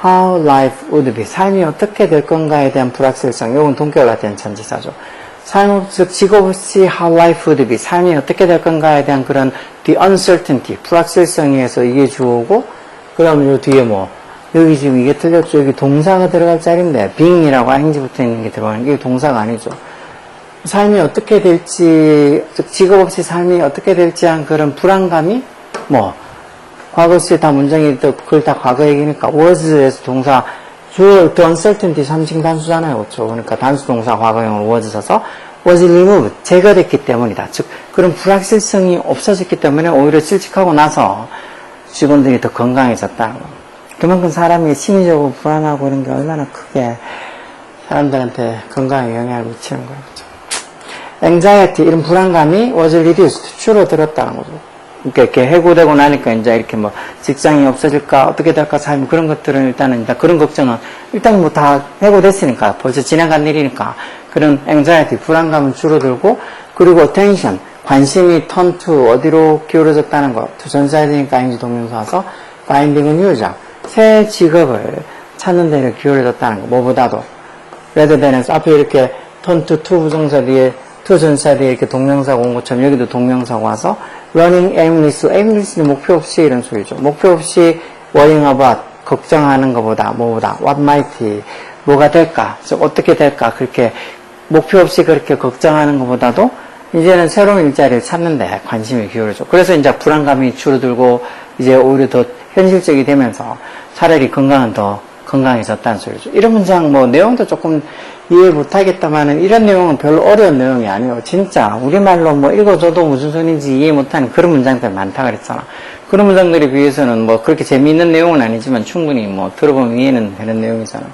how life would be 삶이 어떻게 될 건가에 대한 불확실성. 이건 동격과 된 전치사죠. 즉 직업 없이 how life would be 삶이 어떻게 될 건가에 대한 그런 the uncertainty 불확실성에서 이게 주어고 그러면 요 뒤에 뭐 여기 지금 이게 틀렸죠. 여기 동사가 들어갈 자리인데 being이라고 ing 붙어 있는 게 들어가는 게 동사가 아니죠. 삶이 어떻게 될지 즉 직업 없이 삶이 어떻게 될지 한 그런 불안감이 뭐 과거 시에 다 문장이 그걸 다 과거 얘기니까 was에서 동사 주어 the uncertainty 3층 단수잖아요. 그렇죠? 그러니까 단수 동사 과거형으로 was 써서 was removed 제거됐기 때문이다. 즉 그런 불확실성이 없어졌기 때문에 오히려 실직하고 나서 직원들이 더 건강해졌다는 거. 그만큼 사람이 심리적으로 불안하고 이런 게 얼마나 크게 사람들한테 건강에 영향을 미치는 거예요. 그렇죠? anxiety 이런 불안감이 was reduced 줄어들었다는 거죠. 그러니까 이렇게 해고되고 나니까 이제 이렇게 뭐 직장이 없어질까 어떻게 될까 삶 그런 것들은 일단은 그런 걱정은 일단 뭐 다 해고됐으니까 벌써 지나간 일이니까 그런 anxiety 불안감은 줄어들고 그리고 attention 관심이 turn to 어디로 기울어졌다는 거 to 전사해야 되니까 ing 동명사 와서 finding은 유효자 새 직업을 찾는 데를 기울어졌다는 거 뭐보다도 rather than에서 앞에 이렇게 turn to 부정사 뒤에 to 전사 뒤에 이렇게 동명사가 온 것처럼 여기도 동명사가 와서 running aimless는 목표 없이 이런 소리죠. 목표 없이 worrying about 걱정하는 것보다 뭐보다 what might 뭐가 될까 즉 어떻게 될까 그렇게 목표 없이 그렇게 걱정하는 것보다도 이제는 새로운 일자리를 찾는데 관심이 기울어져. 그래서 이제 불안감이 줄어들고 이제 오히려 더 현실적이 되면서 차라리 건강은 더 건강해졌다는 소리죠. 이런 문장 뭐 내용도 조금 이해 못하겠다마는 이런 내용은 별로 어려운 내용이 아니에요. 진짜 우리말로 뭐 읽어줘도 무슨 소리인지 이해 못하는 그런 문장들 많다 그랬잖아. 그런 문장들에 비해서는 뭐 그렇게 재미있는 내용은 아니지만 충분히 뭐 들어보면 이해는 되는 내용이잖아.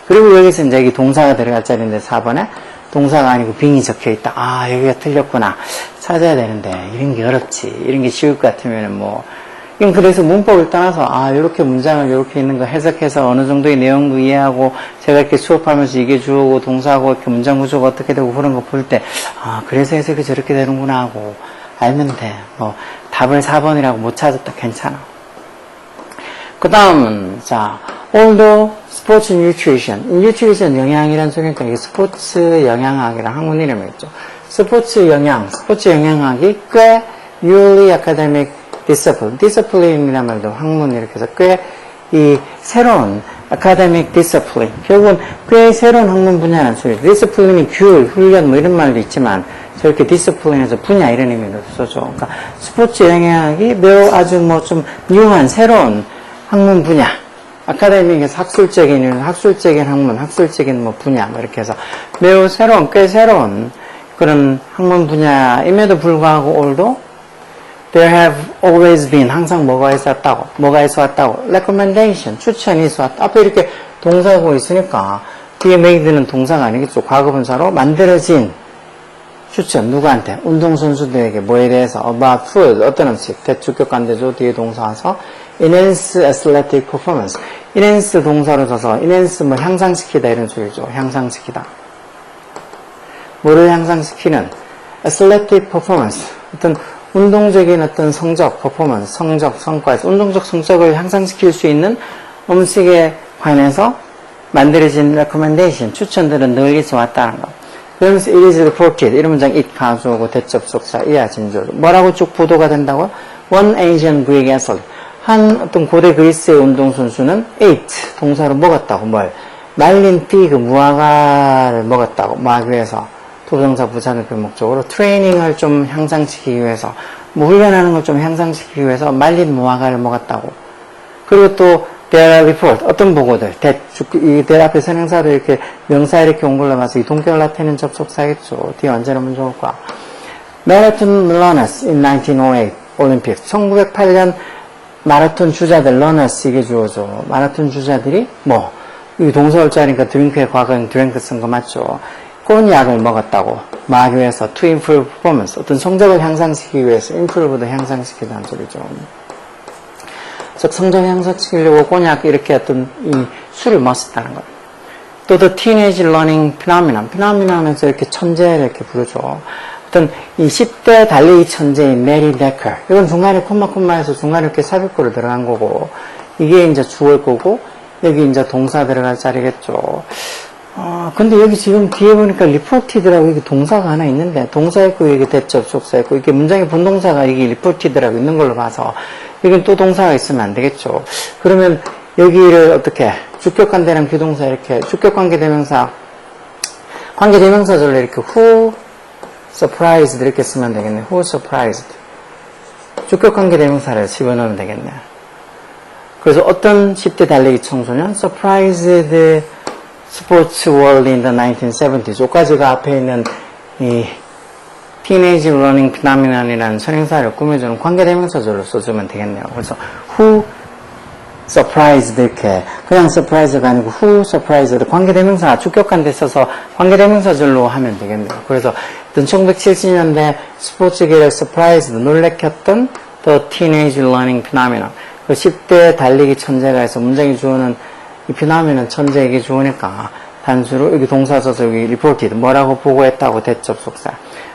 그리고 여기서 이제 여기 동사가 들어갈 자리인데 4번에 동사가 아니고 빙이 적혀있다. 아 여기가 틀렸구나. 찾아야 되는데 이런 게 어렵지. 이런 게 쉬울 것 같으면 뭐 그래서 문법을 떠나서 이렇게 문장을 이렇게 있는 거 해석해서 어느 정도의 내용도 이해하고 제가 이렇게 수업하면서 이게 주어고 동사고 이렇게 문장 구조가 어떻게 되고 그런 거 볼 때 그래서 해석이 저렇게 되는구나 하고 알면 돼. 뭐 답을 4번이라고 못 찾았다 괜찮아. 그 다음은 자 although sports nutrition 영양이란 소리니까 이게 스포츠 영양학이란 학문 이름이겠죠. 스포츠 영양학이 꽤 newly academic discipline이라는 말도 학문 이렇게 해서 꽤 이 새로운 academic discipline, 결국은 꽤 새로운 학문 분야라는 소리죠. discipline이 규율, 훈련 뭐 이런 말도 있지만 저렇게 discipline에서 분야 이런 의미로 써줘. 그러니까 스포츠 영양학이 매우 아주 뭐 좀 뉴한 새로운 학문 분야, 아카데믹에서 학술적인 학문, 학술적인 뭐 분야 뭐 이렇게 해서 매우 새로운, 꽤 새로운 그런 학문 분야임에도 불구하고 올도 there have always been 항상 뭐가 있었다고 recommendation 추천이 있었다. 앞에 이렇게 동사고 있으니까 뒤에 made는 동사가 아니겠죠. 과거분사로 만들어진 추천 누구한테? 운동선수들에게 뭐에 대해서 about food 어떤 음식 대축격관대조 뒤에 동사 와서 enhance athletic performance enhance 동사로 써서 enhance 뭐 향상시키다 이런 소리죠. 향상시키다 뭐를 향상시키는 athletic performance 어떤 운동적인 어떤 성적, 퍼포먼스, 성과에서 운동적 성적을 향상시킬 수 있는 음식에 관해서 만들어진 recommendation, 추천들은 늘 있어 왔다는 거. 그러면서 it is reported, 이런 문장 it 가져오고 대접속사, 이하 진조. 뭐라고 쭉 보도가 된다고? One ancient Greek athlete. 한 어떤 고대 그리스의 운동선수는 ate, 동사로 먹었다고, 뭘? 말린 피그, 무화과를 먹었다고, 막 위해서. 부정사 부사는 그 목적으로 트레이닝을 좀 향상시키기 위해서 뭐 훈련하는 걸 좀 향상시키기 위해서 말린 무화과를 먹었다고. 그리고 또 their report 어떤 보고들 이 앞에 선행사로 이렇게 명사 이렇게 온 걸로 봐서 이 동격을 나타내는 접속사겠죠. 뒤에 언제나 먼저 올까. Marathon runners in 1908 올림픽 1908년 마라톤 주자들 runners 이게 주어져. 마라톤 주자들이 뭐 이 동사 올 줄 아니까 드링크의 과거는 드링크 쓴 거 맞죠. 곤약을 먹었다고 막 위해서 to improve performance 어떤 성적을 향상시키기 위해서 improve도 향상시키다는 소리죠. 즉 성적을 향상시키려고 곤약 이렇게 어떤 이 술을 마셨다는 것. 또 the teenage learning phenomenon에서 이렇게 천재를 이렇게 부르죠. 어떤 이 10대 달리기 천재인 메리 데커 이건 중간에 콤마에서 중간에 이렇게 삽입구로 들어간 거고 이게 이제 주어일 거고 여기 이제 동사 들어갈 자리겠죠. 근데 여기 지금 뒤에 보니까 reported라고 이게 동사가 하나 있는데, 동사 있고, 여기 대접속사 있고, 이게 문장의 분동사가 여기 reported라고 있는 걸로 봐서, 여긴 또 동사가 있으면 안 되겠죠. 그러면 여기를 어떻게, 주격관대랑 비동사 이렇게, 주격관계대명사, 관계대명사절로 이렇게 who surprised 이렇게 쓰면 되겠네. who surprised. 주격관계대명사를 집어넣으면 되겠네. 그래서 어떤 10대 달리기 청소년, surprised 스포츠 월드 in the 1970s. 여기까지가 앞에 있는 이 teenage running phenomenon이라는 선행사를 꾸며주는 관계대명사절로 써주면 되겠네요. 그래서 who surprised 이렇게 그냥 surprise가 아니고 who surprised 관계대명사 주격관대 써서 관계대명사절로 하면 되겠네요. 그래서 1970년대 스포츠계를 surprised 놀래켰던 the teenage running phenomenon. 그 10대 달리기 천재가 해서 문장이 주어는 이 피나면은 천재에게 좋으니까 단수로 여기 동사 써서 여기 reported 뭐라고 보고했다고 대접속사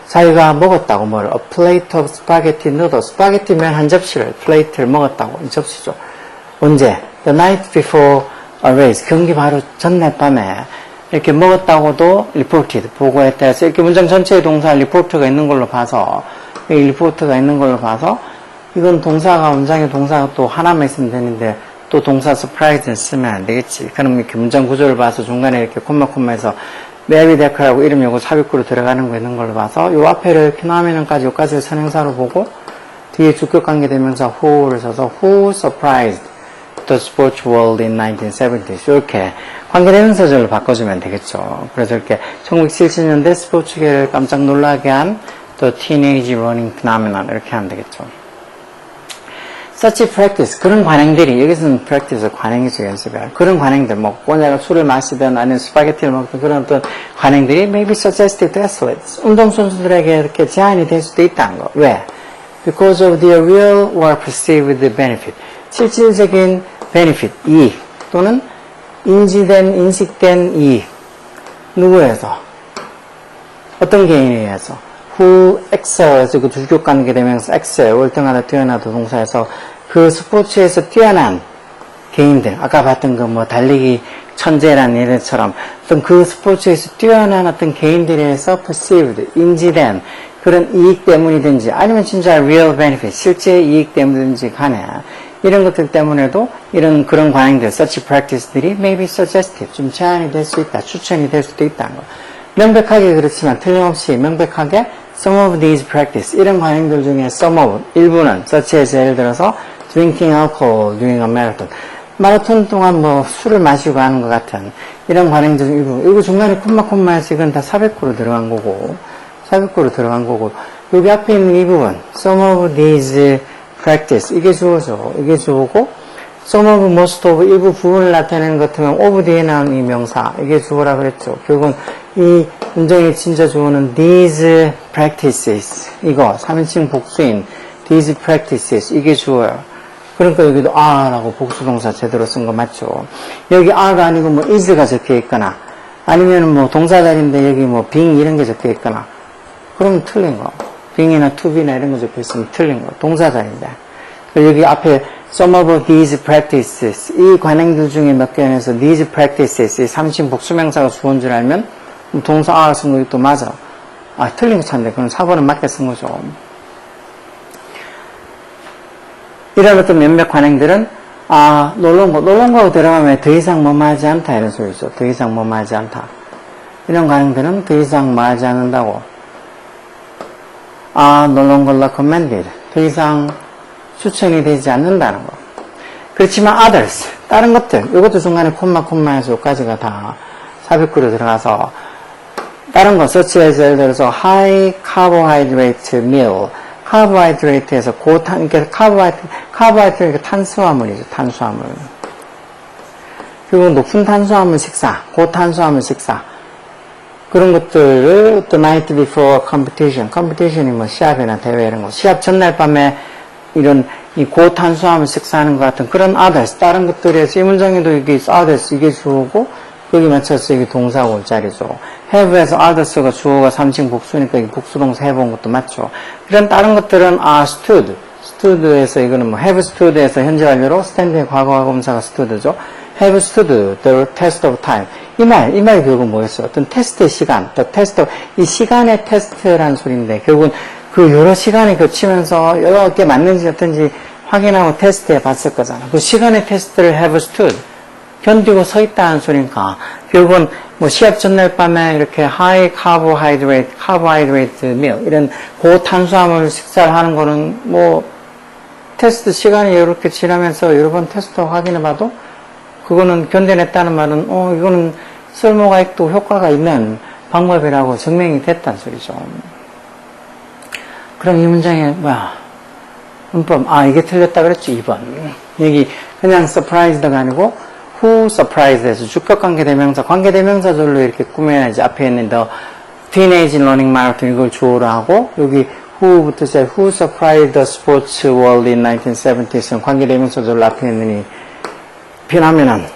자기가 먹었다고 뭐를 a plate of spaghetti noodle 스파게티 면 한 접시를 플레이트를 먹었다고 이 접시죠. 언제? the night before a race 경기 바로 전날 밤에 이렇게 먹었다고도 reported 보고했다 해서 이렇게 문장 전체의 동사 report가 있는 걸로 봐서 여기 report가 있는 걸로 봐서 이건 동사가 문장의 동사가 또 하나만 있으면 되는데 또 동사 surprise는 쓰면 안 되겠지. 그럼 이렇게 문장 구조를 봐서 중간에 이렇게 콤마에서 메리 데커라고 이름 요거 삽입구로 들어가는 거 있는 걸로 봐서 요 앞에를 피나미넌까지 요까지를 선행사로 보고 뒤에 주격관계대명사 who를 써서 who surprised the sports world in 1970s 이렇게 관계대명사절로 바꿔주면 되겠죠. 그래서 이렇게 1970년대 스포츠계를 깜짝 놀라게 한 the teenage running phenomenon 이렇게 하면 되겠죠. such practice, 그런 관행들이, 여기서는 practice, 관행이죠, 연습이야. 그런 관행들, 뭐, 꼬냐가 술을 마시든 아니면 스파게티를 먹든 그런 어떤 관행들이 may be suggested to athletes. 운동선수들에게 이렇게 제한이 될 수도 있다는 거. 왜? Because of their real or perceived benefit. 실질적인 benefit, 이익, 또는 인식된 이익. 누구에서? 어떤 개인에 의해서? who excels, 그 주격관계 되면서 excel, 월등하다, 뛰어나다 동사에서 그 스포츠에서 뛰어난 개인들, 아까 봤던 그 뭐 달리기 천재라는 얘들처럼 어떤 그 스포츠에서 뛰어난 어떤 개인들에서 perceived, 인지된 그런 이익 때문이든지 아니면 진짜 real benefit, 실제 이익 때문이든지 간에 이런 것들 때문에도 이런 그런 관행들, such practice들이 maybe suggestive, 좀 제안이 될 수 있다, 추천이 될 수도 있다는 거. 명백하게 그렇지만 틀림없이 명백하게 some of these practice, 이런 관행들 중에 some of, 일부는 such as 예를 들어서 drinking alcohol during a marathon, 마라톤 동안 뭐 술을 마시고 하는 것 같은 이런 관행들 중 일부, 이거 중간에 콤마콤마해서 이건 다 사백구로 들어간 거고, 사백구로 들어간 거고, 여기 앞에 있는 이 부분, some of these practice, 이게 주어죠. 이게 주어고, some of, most of, 일부 부분을 나타내는 것 같으면 of 뒤에 나온 이 명사, 이게 주어라 그랬죠. 결국은 이 문장의 진짜 주어는 these practices, 이거 3인칭 복수인 these practices, 이게 주어요. 그러니까 여기도 are라고 복수동사 제대로 쓴 거 맞죠. 여기 are가 아니고 뭐 is가 적혀 있거나 아니면 뭐 동사 자리인데 여기 뭐 being 이런 게 적혀 있거나 그러면 틀린 거. being이나 to be나 이런 거 적혀 있으면 틀린 거. 동사 자리인데. 여기 앞에 some of these practices, 이 관행들 중에 몇 개에서 these practices, 이 3인 복수명사가 주어인 줄 알면 동사 are 쓴 거 또 맞아. 아, 틀린 거 찾는데 그럼 4번은 맞게 쓴 거죠. 이런 어떤 몇몇 관행들은, 아, 놀러온 거 들어가면 더 이상 뭐하지 않다, 이런 소리죠. 더 이상 뭐하지 않다. 이런 관행들은 더 이상 뭐하지 않는다고. 아, 놀러온 걸 recommended. 더 이상 추천이 되지 않는다는 거. 그렇지만 others, 다른 것들, 이것도 중간에 콤마에서 여기까지가 다 삽입구로 들어가서, 다른 거, such as 예를 들어서 high carbohydrate meal, 카보하이드레이트에서 그러니까 카보하이드레이트가 탄수화물이죠, 탄수화물. 그리고 높은 탄수화물 식사, 고탄수화물 식사. 그런 것들을 the night before competition, competition이 뭐 시합이나 대회 이런 거, 시합 전날 밤에 이런 이 고탄수화물 식사하는 것 같은 그런 others, 다른 것들에서 이 문장에도 이게 others, 이게 주어고, 거기 맞춰서 이게 동사가 올 자리죠. have에서 others가 주어가 3층 복수니까 이게 복수동사 해본 것도 맞죠. 이런 다른 것들은 are stood. stood에서 이거는 뭐 have stood에서 현재 완료로 stand의 과거화검사가 stood죠. have stood the test of time. 이 말이 결국은 뭐였어요? 어떤 테스트의 시간, the test of, 이 시간의 테스트라는 소리인데 결국은 그 여러 시간이 겹치면서 여러 개 맞는지 어떤지 확인하고 테스트해 봤을 거잖아. 그 시간의 테스트를 have stood. 견디고 서 있다는 소리니까 결국은 뭐 시합 전날 밤에 이렇게 high carbohydrate meal 이런 고탄수화물 식사를 하는 거는 뭐 테스트 시간이 이렇게 지나면서 여러 번 테스트 확인해봐도 그거는 견뎌냈다는 말은 이거는 쓸모가 있고 효과가 있는 방법이라고 증명이 됐다는 소리죠. 그럼 이 문장에 문법 이게 틀렸다 그랬지 2번. 여기 그냥 surprised가 아니고 who surprised에서 주격 관계대명사, 관계대명사절로 이렇게 꾸며야지 앞에 있는 the teenage learning marathon 이걸 주어로 하고 여기 who부터 시작 who surprised the sports world in 1970s는 관계대명사절로 앞에 있는 이 변하면은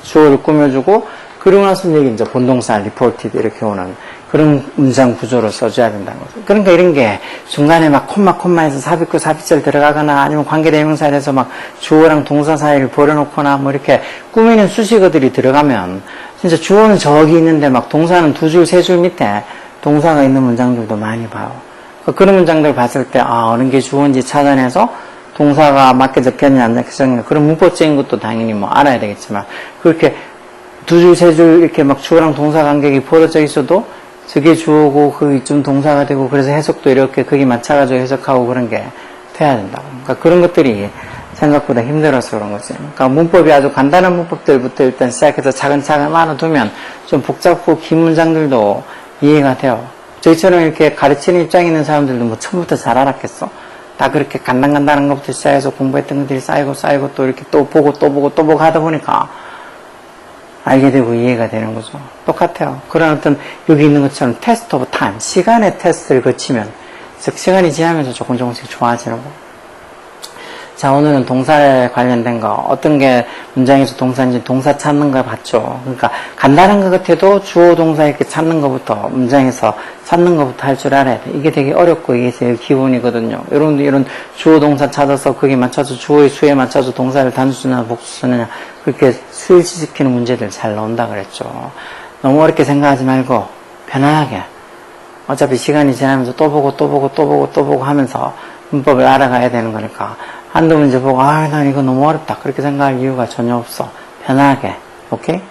주어를 꾸며주고 그러고 나서 여기 이제 본동사 reported 이렇게 오는 그런 문장 구조로 써줘야 된다는 거죠. 그러니까 이런 게 중간에 막 콤마에서 삽입구 삽입절 들어가거나 아니면 관계대명사에서 막 주어랑 동사 사이를 버려놓거나 뭐 이렇게 꾸미는 수식어들이 들어가면 진짜 주어는 저기 있는데 막 동사는 2줄, 3줄 밑에 동사가 있는 문장들도 많이 봐요. 그런 문장들 봤을 때 어느 게 주어인지 찾아내서 동사가 맞게 적혔냐 안 적혔냐 그런 문법적인 것도 당연히 뭐 알아야 되겠지만 그렇게 2줄, 3줄 이렇게 막 주어랑 동사 간격이 벌어져 있어도 저게 주어고 그 이쯤 동사가 되고 그래서 해석도 이렇게 거기 맞춰가지고 해석하고 그런 게 돼야 된다고. 그러니까 그런 것들이 생각보다 힘들어서 그런 거지. 그러니까 문법이 아주 간단한 문법들부터 일단 시작해서 차근차근 알아두면 좀 복잡하고 긴 문장들도 이해가 돼요. 저희처럼 이렇게 가르치는 입장에 있는 사람들도 뭐 처음부터 잘 알았겠어. 다 그렇게 간단한 것부터 시작해서 공부했던 것들이 쌓이고 또 이렇게 또 보고 하다 보니까 알게 되고 이해가 되는 거죠. 똑같아요. 그런 어떤 여기 있는 것처럼 테스트 오브 타임, 시간의 테스트를 거치면 즉 시간이 지나면서 조금씩 좋아지는 거. 자, 오늘은 동사에 관련된 거, 어떤 게 문장에서 동사인지 동사 찾는 거 봤죠. 그러니까 간단한 것 같아도 주어 동사 이렇게 찾는 것부터, 문장에서 찾는 것부터 할 줄 알아야 돼. 이게 되게 어렵고 이게 제일 기본이거든요. 여러분들 이런 주어 동사 찾아서 거기에 맞춰서 주어의 수에 맞춰서 동사를 단수 쓰느냐 복수 쓰느냐 그렇게 수일시시키는 문제들 잘 나온다 그랬죠. 너무 어렵게 생각하지 말고 편안하게. 어차피 시간이 지나면서 또 보고 하면서 문법을 알아가야 되는 거니까 한두 문제 보고 난 이거 너무 어렵다 그렇게 생각할 이유가 전혀 없어. 편하게. 오케이?